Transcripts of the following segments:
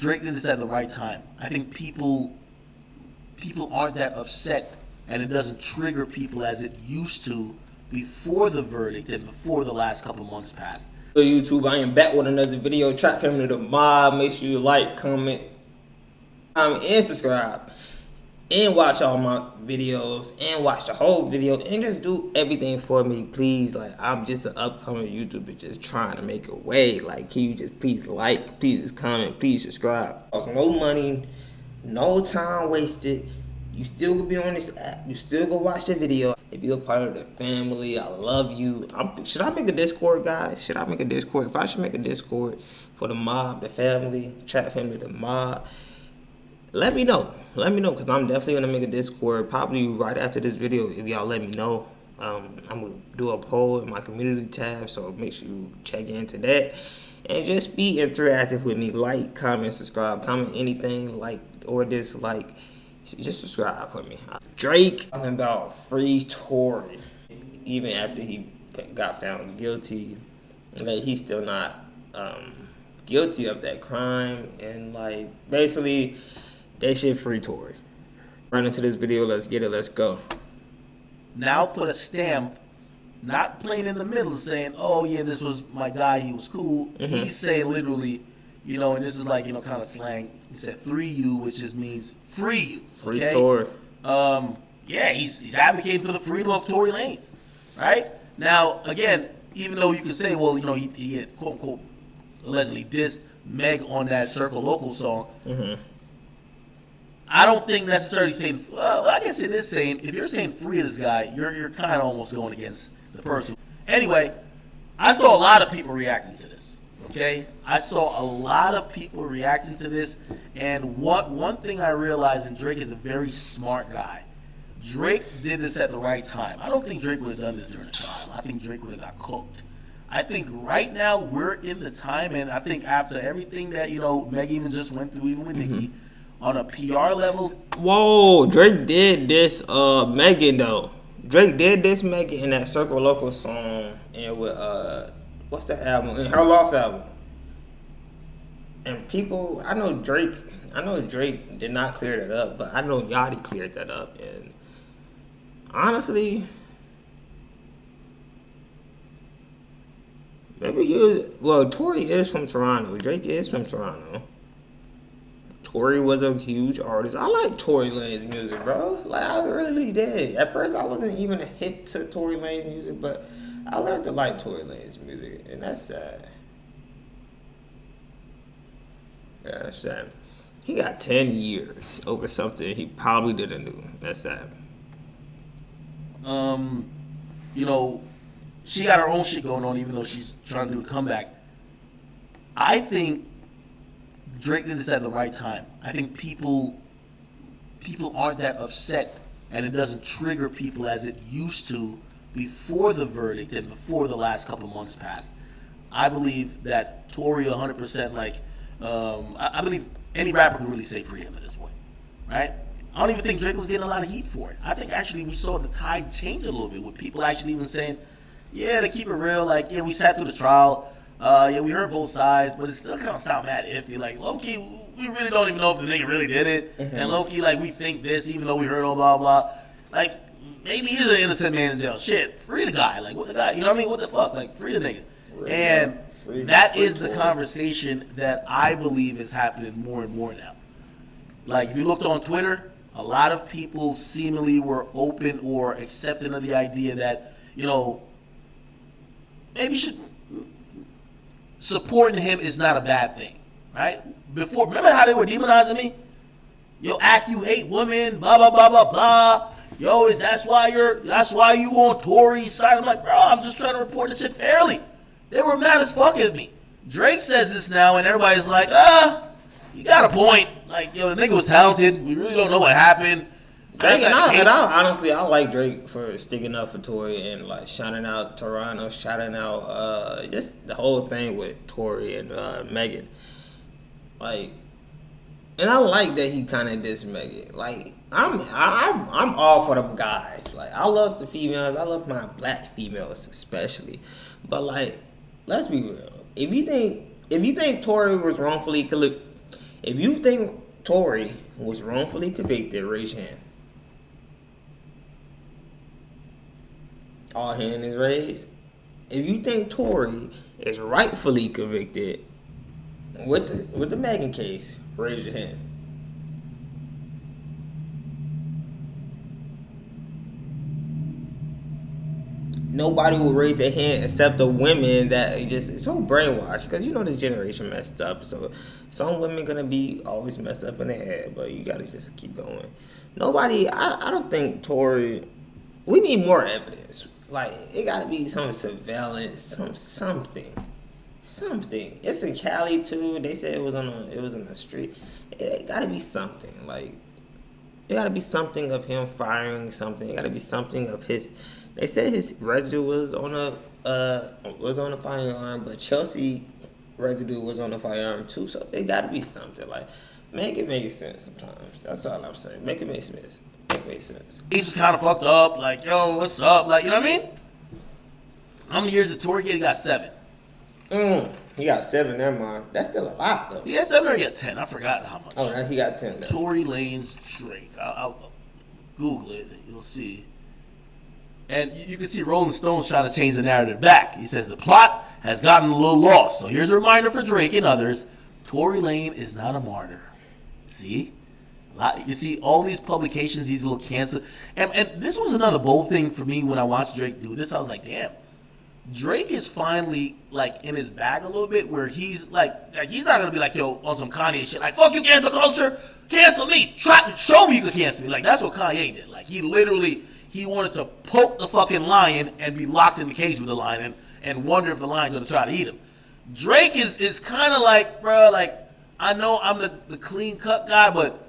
Drake did this at the right time. I think people aren't that upset, and it doesn't trigger people as it used to before the verdict and before the last couple months passed. YouTube, I am back with another video. Trap Family the Mob. Make sure you like, comment, and subscribe, and watch all my videos, and watch the whole video, and just do everything for me, please. Like, I'm just an upcoming YouTuber, just trying to make a way. Like, can you just please like, please comment, please subscribe? No money, no time wasted. You still could be on this app. You still go watch the video. If you're a part of the family, I love you. Should I make a Discord, guys? Should I make a Discord? If I should make a Discord for the mob, the family, Trap Family, the mob, let me know. Let me know, because I'm definitely going to make a Discord probably right after this video if y'all let me know. I'm going to do a poll in my community tab, so make sure you check into that. And just be interactive with me. Like, comment, subscribe, comment anything, like or dislike. Just subscribe for me. Drake talking about free Tory, even after he got found guilty, like he's still not guilty of that crime, and like basically they should free Tory. Right into this video, let's get it, let's go. Now put a stamp, not plain in the middle, saying, "Oh yeah, this was my guy, he was cool." He's saying literally, you know, and this is like, you know, kind of slang. He said 3U, which just means free you. Free Tory. Yeah, he's advocating for the freedom of Tory Lanez, right? Now, again, even though you could say, well, you know, he had quote unquote allegedly dissed Meg on that Circle Local song. I don't think necessarily saying, well, I guess it is saying, if you're saying free this guy, you're kind of almost going against the person. Anyway, I saw a lot of people reacting to this. Okay, I saw a lot of people reacting to this, and one thing I realized, and Drake is a very smart guy. Drake did this at the right time. I don't think Drake would have done this during the trial. I think Drake would have got cooked. I think right now we're in the time, and I think after everything that, you know, Meg even just went through, even with Nicki, on a PR level. Whoa, Drake did this Megan though. Drake did this Megan in that Circle Local song, and with what's that album? And her Lost album. And people, I know Drake did not clear that up, but I know Yachty cleared that up. And honestly, maybe he was, well, Tory is from Toronto. Drake is from Toronto. Tory was a huge artist. I like Tory Lanez music, bro. Like, I really did. At first, I wasn't even hip to Tory Lanez music, but I learned to like Tory Lanez music, and that's sad. Yeah, that's sad. He got 10 years over something he probably didn't do. That's sad. You know, she got her own shit going on, even though she's trying to do a comeback. I think Drake did this at the right time. I think people aren't that upset, and it doesn't trigger people as it used to before the verdict and before the last couple months passed. I believe that Tory 100%, like, I believe any rapper could really say free him at this point, right? I don't even think Drake was getting a lot of heat for it. I think actually we saw the tide change a little bit, with people actually even saying, yeah, to keep it real, like, yeah, we sat through the trial, yeah, we heard both sides, but it still kind of sound mad iffy. Like, low-key, we really don't even know if the nigga really did it, and low-key, like, we think this, even though we heard all blah, blah. Like, maybe he's an innocent man in jail. Shit, free the guy. Like, what the guy, you know what I mean? What the fuck? Like, free the nigga. And that is the conversation that I believe is happening more and more now. Like, if you looked on Twitter, a lot of people seemingly were open or accepting of the idea that, you know, maybe supporting him is not a bad thing, right? Before, remember how they were demonizing me? Yo, act you hate women, blah blah blah blah blah. Yo, that's why you on Tory's side. I'm like, bro, I'm just trying to report this shit fairly. They were mad as fuck at me. Drake says this now, and everybody's like, you got a point. Like, yo, the nigga was talented. We really don't know what happened. Drake, and I honestly, I like Drake for sticking up for Tory and like shouting out Toronto, shouting out just the whole thing with Tory and Megan. Like, and I like that he kind of dissed Megan. Like, I'm all for them guys. Like, I love the females. I love my black females especially. But like, let's be real. If you think Tory was wrongfully If you think Tory was wrongfully convicted, raise your hand. All hand is raised. If you think Tory is rightfully convicted with the Megan case, raise your hand. Nobody will raise their hand except the women that just so brainwashed, because this generation messed up. So some women gonna be always messed up in the head, but you gotta just keep going. Nobody, I don't think Tory. We need more evidence. Like, it gotta be some surveillance, something. It's in Cali too. They said it was in the street. It gotta be something. Like, it gotta be something of him firing something. It gotta be something of his. They said his residue was on a firearm, but Chelsea residue was on the firearm too. So it got to be something. Like, make it make sense sometimes. That's all I'm saying. Make it make sense. He's just kind of fucked up. Like, yo, what's up? Like, you know what I mean? How many years did Tory get? He got 7. He got 7. Never mind. That's still a lot though. He got 7 or he got 10. I forgot how much. Oh, now he got 10. Tory Lanez Drake. I'll Google it. You'll see. And you can see Rolling Stone's trying to change the narrative back. He says the plot has gotten a little lost. So here's a reminder for Drake and others. Tory Lane is not a martyr. See? You see all these publications, these little cancer. And this was another bold thing for me when I watched Drake do this. I was like, damn. Drake is finally, like, in his bag a little bit where he's, like he's not going to be like, yo, on some Kanye shit. Like, fuck you, cancel culture. Cancel me. Try to show me you can cancel me. Like, that's what Kanye did. Like, he wanted to poke the fucking lion and be locked in the cage with the lion and wonder if the lion's going to try to eat him. Drake is kind of like, bro, like, I know I'm the clean-cut guy, but,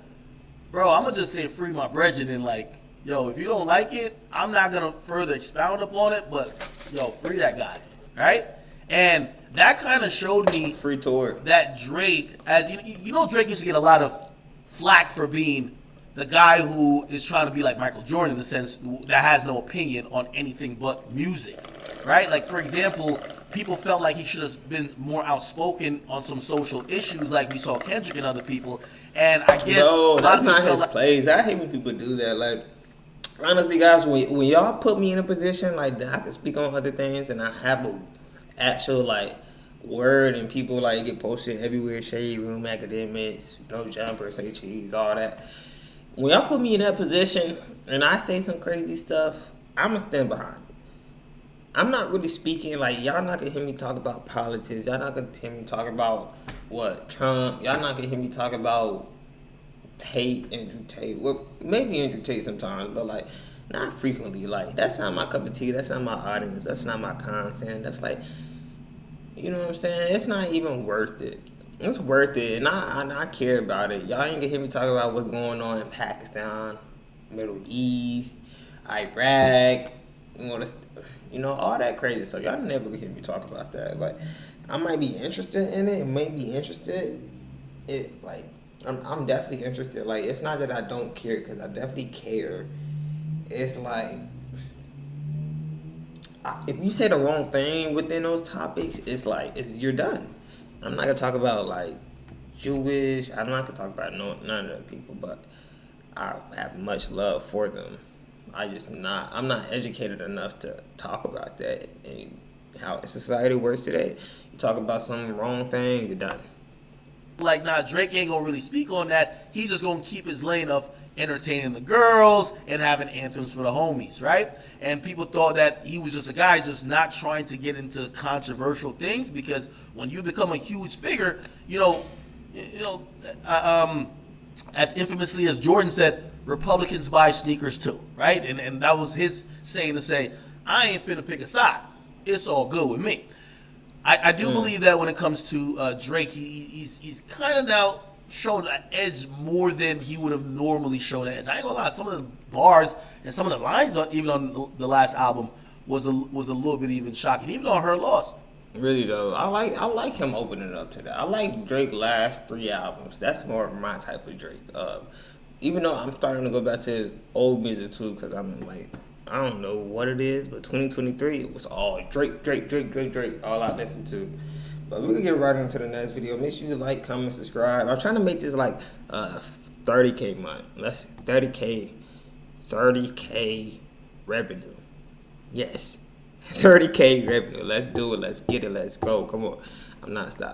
bro, I'm going to just say free my brethren and, like, yo, if you don't like it, I'm not going to further expound upon it, but, yo, free that guy, right? And that kind of showed me free Tory that Drake, as you know, Drake used to get a lot of flack for being the guy who is trying to be like Michael Jordan in the sense that has no opinion on anything but music, right? Like, for example, people felt like he should have been more outspoken on some social issues like we saw Kendrick and other people. And I guess... No, that's not his place. I hate when people do that. Like, honestly, guys, when y'all put me in a position like that I can speak on other things and I have a actual, like, word and people, like, get posted everywhere, Shade Room, Academics, No Jumper, Say Cheese, all that. When y'all put me in that position and I say some crazy stuff, I'm going to stand behind it. I'm not really speaking, like, y'all not going to hear me talk about politics. Y'all not going to hear me talk about, Trump. Y'all not going to hear me talk about Andrew Tate. Well, maybe Andrew Tate sometimes, but, like, not frequently. Like, that's not my cup of tea. That's not my audience. That's not my content. That's, like, you know what I'm saying? It's not even worth it. It's worth it, and I care about it. Y'all ain't gonna hear me talk about what's going on in Pakistan, Middle East, Iraq, all that crazy stuff. Y'all never gonna hear me talk about that. Like, I might be interested in it. I'm definitely interested. Like, it's not that I don't care, because I definitely care. It's like, if you say the wrong thing within those topics, it's like, you're done. I'm not going to talk about, like, Jewish. I'm not going to talk about none of the people, but I have much love for them. I'm not educated enough to talk about that and how society works today. You talk about some wrong thing, you're done. Like, nah, Drake ain't gonna really speak on that. He's just gonna keep his lane of entertaining the girls and having anthems for the homies, right? And people thought that he was just a guy just not trying to get into controversial things, because when you become a huge figure, as infamously as Jordan said, Republicans buy sneakers too, right? And that was his saying to say, I ain't finna pick a side. It's all good with me. I do believe that when it comes to Drake, he's kind of now shown an edge more than he would have normally shown an edge. I ain't gonna lie, some of the bars and some of the lines even on the last album was a little bit even shocking, even on Her Loss. Really though, I like him opening up to that. I like Drake's last 3 albums. That's more of my type of Drake. Even though I'm starting to go back to his old music too, because I'm like, I don't know what it is, but 2023, it was all Drake, all I listened to. But we're gonna get right into the next video. Make sure you like, comment, subscribe. I'm trying to make this like 30K month. Let's 30K revenue. Yes. 30K revenue. Let's do it. Let's get it. Let's go. Come on. I'm not stopping.